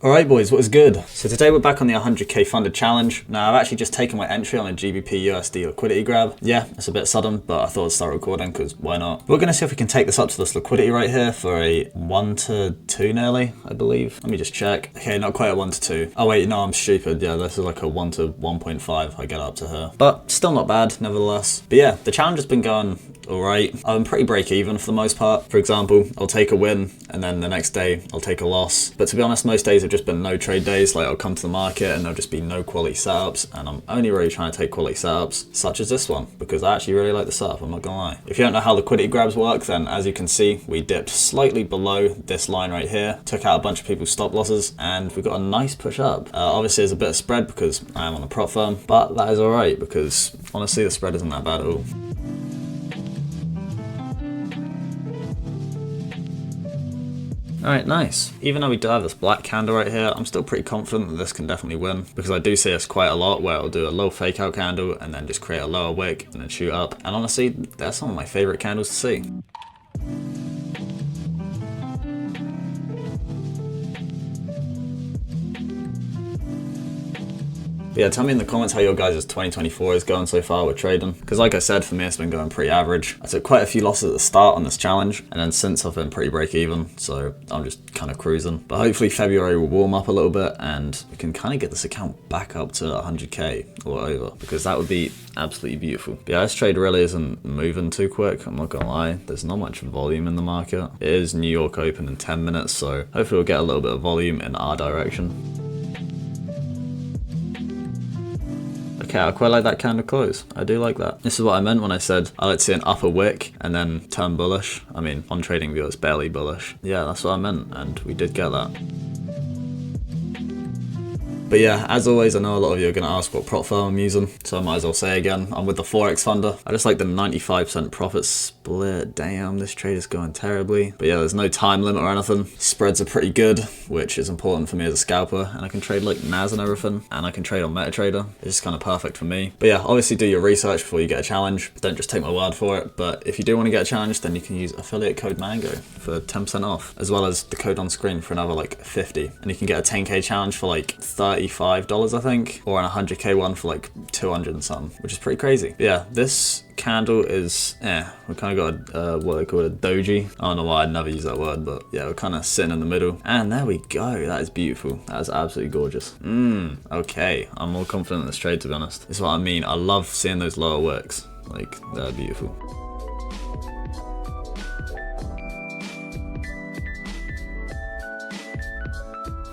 Alright boys, what is good? So today we're back on the 100k funded challenge. Now I've actually just taken my entry on a GBPUSD liquidity grab. Yeah, it's a bit sudden, but I thought I'd start recording because why not? We're going to see if we can take this up to this liquidity right here for a 1 to 2 nearly, I believe. Let me just check. Okay, not quite a 1 to 2. Oh wait, no, I'm stupid. Yeah, this is like a 1 to 1.5 I get up to her. But still not bad, nevertheless. But yeah, the challenge has been going alright. I'm pretty break even for the most part. For example, I'll take a win and then the next day I'll take a loss. But to be honest, most days have just been no trade days. Like I'll come to the market and there'll just be no quality setups, and I'm only really trying to take quality setups such as this one because I actually really like the setup, I'm not gonna lie. If you don't know how liquidity grabs work, then as you can see, we dipped slightly below this line right here, took out a bunch of people's stop losses, and we got a nice push up. Obviously there's a bit of spread because I am on a prop firm, but that is alright because honestly the spread isn't that bad at all. Alright, nice. Even though we do have this black candle right here, I'm still pretty confident that this can definitely win because I do see this quite a lot where I'll do a low fake out candle and then just create a lower wick and then shoot up. And honestly, they're some of my favorite candles to see. But yeah, tell me in the comments how your guys' 2024 is going so far with trading. Because like I said, for me, it's been going pretty average. I took quite a few losses at the start on this challenge, and then since I've been pretty break even, so I'm just kind of cruising. But hopefully February will warm up a little bit, and we can kind of get this account back up to 100k or over, because that would be absolutely beautiful. But yeah, this trade really isn't moving too quick, I'm not gonna lie. There's not much volume in the market. It is New York open in 10 minutes, so hopefully we'll get a little bit of volume in our direction. Okay, I quite like that candle close. I do like that. This is what I meant when I said I like to see an upper wick and then turn bullish. I mean, on TradingView it's barely bullish. Yeah, that's what I meant, and we did get that. But yeah, as always, I know a lot of you are going to ask what prop firm I'm using, so I might as well say again, I'm with the Forex funder. I just like the 95% profit split. Damn, this trade is going terribly. But yeah, there's no time limit or anything. Spreads are pretty good, which is important for me as a scalper, and I can trade like NAS and everything, and I can trade on MetaTrader. It's just kind of perfect for me. But yeah, obviously do your research before you get a challenge. Don't just take my word for it, but if you do want to get a challenge, then you can use affiliate code MANGO for 10% off, as well as the code on screen for another like 50. And you can get a 10k challenge for like $35, I think, or an 100k one for like 200 and something, which is pretty crazy. But yeah, this candle is, we kind of got what they call a doji. I don't know why I'd never use that word, but yeah, we're kind of sitting in the middle. And there we go. That is beautiful. That is absolutely gorgeous. Okay. I'm more confident in this trade, to be honest. This is what I mean. I love seeing those lower wicks. Like, they're beautiful.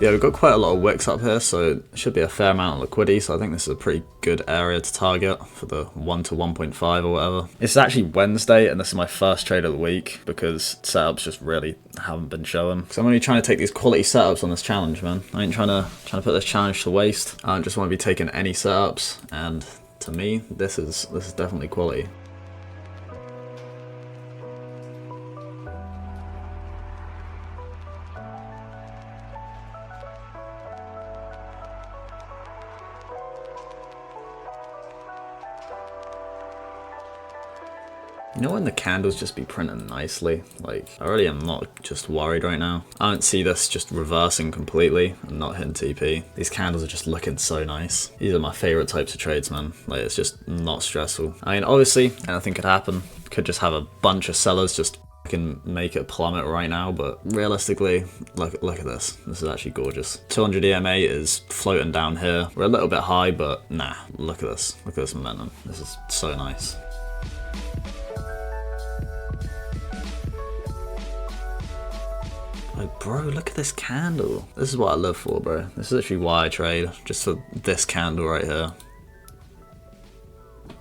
Yeah, we've got quite a lot of wicks up here, so it should be a fair amount of liquidity, so I think this is a pretty good area to target for the 1 to 1.5 or whatever. It's actually Wednesday, and this is my first trade of the week, because setups just really haven't been showing. So I'm only trying to take these quality setups on this challenge, man. I ain't trying to put this challenge to waste. I don't just want to be taking any setups, and to me, this is definitely quality. You know when the candles just be printing nicely? Like, I really am not just worried right now. I don't see this just reversing completely and not hitting TP. These candles are just looking so nice. These are my favorite types of trades, man. Like, it's just not stressful. I mean, obviously, anything could happen. Could just have a bunch of sellers just can make it plummet right now, but realistically, look at this. This is actually gorgeous. 200 EMA is floating down here. We're a little bit high, but nah, look at this. Look at this momentum. This is so nice. Like, bro, look at this candle. This is what I live for, bro. This is actually why I trade, just for this candle right here.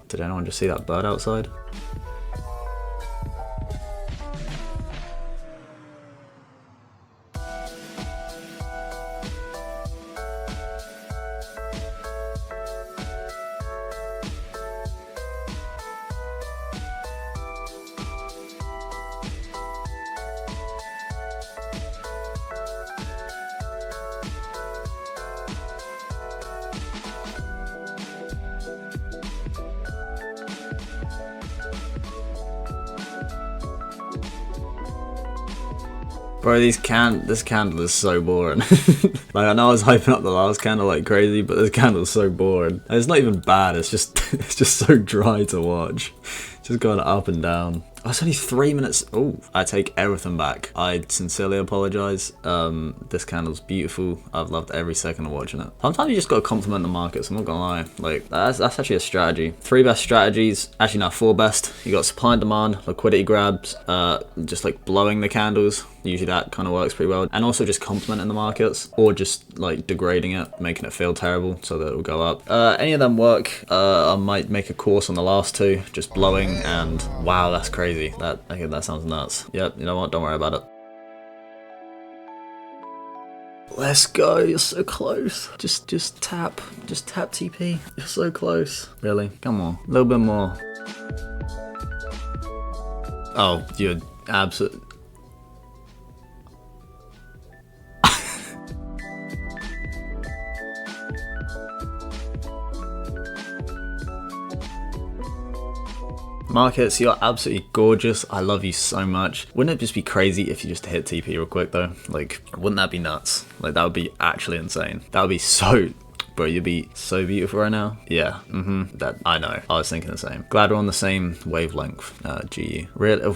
Did anyone just see that bird outside? Bro, this candle is so boring. Like, I know I was hyping up the last candle like crazy, but this candle is so boring. And it's not even bad, it's just so dry to watch. Just going up and down. Oh, it's only 3 minutes. Oh, I take everything back. I sincerely apologize. This candle's beautiful. I've loved every second of watching it. Sometimes you just gotta compliment the markets, I'm not gonna lie. Like, that's actually a strategy. 3 best strategies, actually now 4 best. You got supply and demand, liquidity grabs, just like blowing the candles. Usually that kind of works pretty well. And also just complimenting the markets, or just like degrading it, making it feel terrible so that it will go up. Any of them work. I might make a course on the last 2, just blowing, and wow, that's crazy. That sounds nuts. Yep, you know what? Don't worry about it. Let's go. You're so close. Just tap TP. You're so close. Really? Come on. A little bit more. Oh, you're absolute. Markets, you're absolutely gorgeous. I love you so much. Wouldn't it just be crazy if you just hit TP real quick though? Like, wouldn't that be nuts? Like, that would be actually insane. That would be so... Bro, you'd be so beautiful right now. Yeah, that, I know. I was thinking the same. Glad we're on the same wavelength, GU. Really?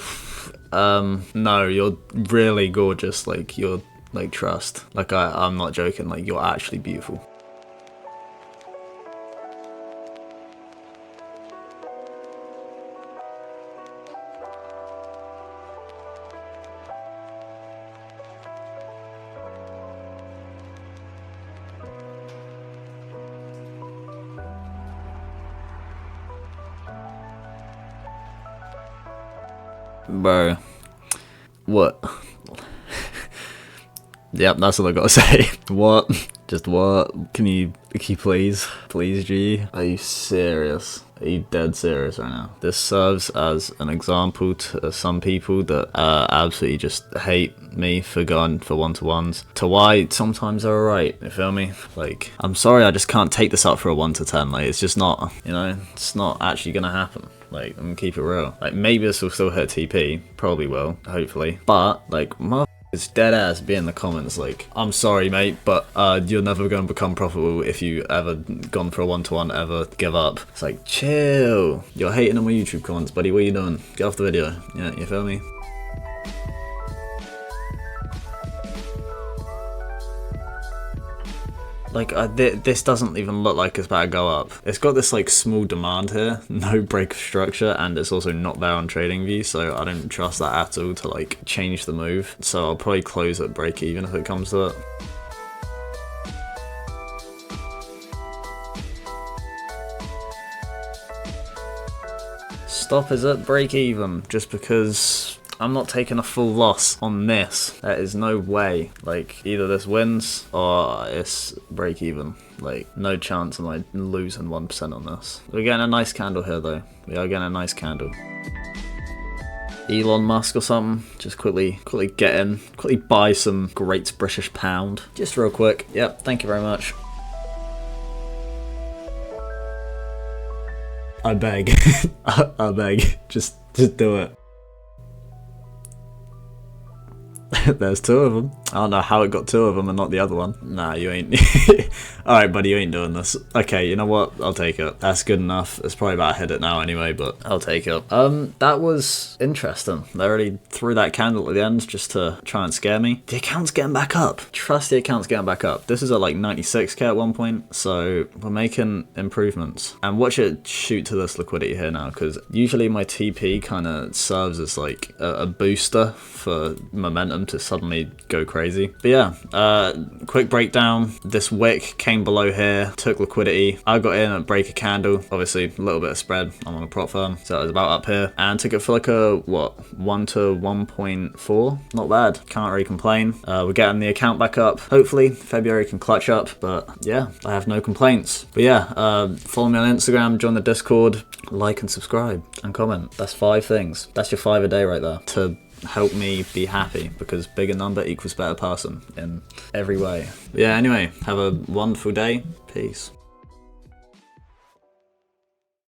No, you're really gorgeous. Like, you're, like, trust. Like, I'm not joking. Like, you're actually beautiful. Bro, what? Yep, that's all I gotta say. What? Just what? Can you please? Please, G? Are you serious? Are you dead serious right now? This serves as an example to some people that absolutely just hate me for going for one-to-ones, to why sometimes they're alright, you feel me? Like, I'm sorry, I just can't take this up for a 1 to 10. Like, it's just not, you know, it's not actually gonna happen. Like, I'm gonna keep it real. Like, maybe this will still hit TP, probably will, hopefully. But, like, it's dead ass be in the comments like, I'm sorry mate, but you're never going to become profitable if you ever gone for a 1-to-1, ever give up. It's like, chill. You're hating on my YouTube comments, buddy. What are you doing? Get off the video. Yeah, you feel me? Like, this doesn't even look like it's about to go up. It's got this like small demand here, no break of structure, and it's also not there on TradingView, so I don't trust that at all to like change the move. So I'll probably close at break even if it comes to it. Stop is at break even, just because I'm not taking a full loss on this. There is no way. Like, either this wins or it's break even. Like, no chance of like losing 1% on this. We're getting a nice candle here though. We are getting a nice candle. Elon Musk or something. Just quickly get in. Quickly buy some great British pound. Just real quick. Yep, thank you very much. I beg. I beg. Just do it. There's 2 of them. I don't know how it got 2 of them and not the other one. Nah, you ain't. Alright, buddy, you ain't doing this. Okay, you know what? I'll take it. That's good enough. It's probably about to hit it now anyway, but I'll take it. That was interesting. They already threw that candle at the end just to try and scare me. The account's getting back up. Trust the account's getting back up. This is at like 96k at one point, so we're making improvements. And watch it shoot to this liquidity here now, because usually my TP kind of serves as like a booster for momentum to suddenly go crazy. But yeah, quick breakdown. This wick came below here, took liquidity. I got in at break a candle, obviously a little bit of spread. I'm on a prop firm, so it was about up here, and took it for like a what, 1 to 1.4. Not bad, can't really complain. We're getting the account back up. Hopefully February can clutch up, but yeah, I have no complaints. But yeah, follow me on Instagram, join the Discord, like and subscribe and comment. That's 5 things. That's your 5 a day right there to help me be happy, because bigger number equals better person in every way. But yeah, anyway, have a wonderful day. Peace.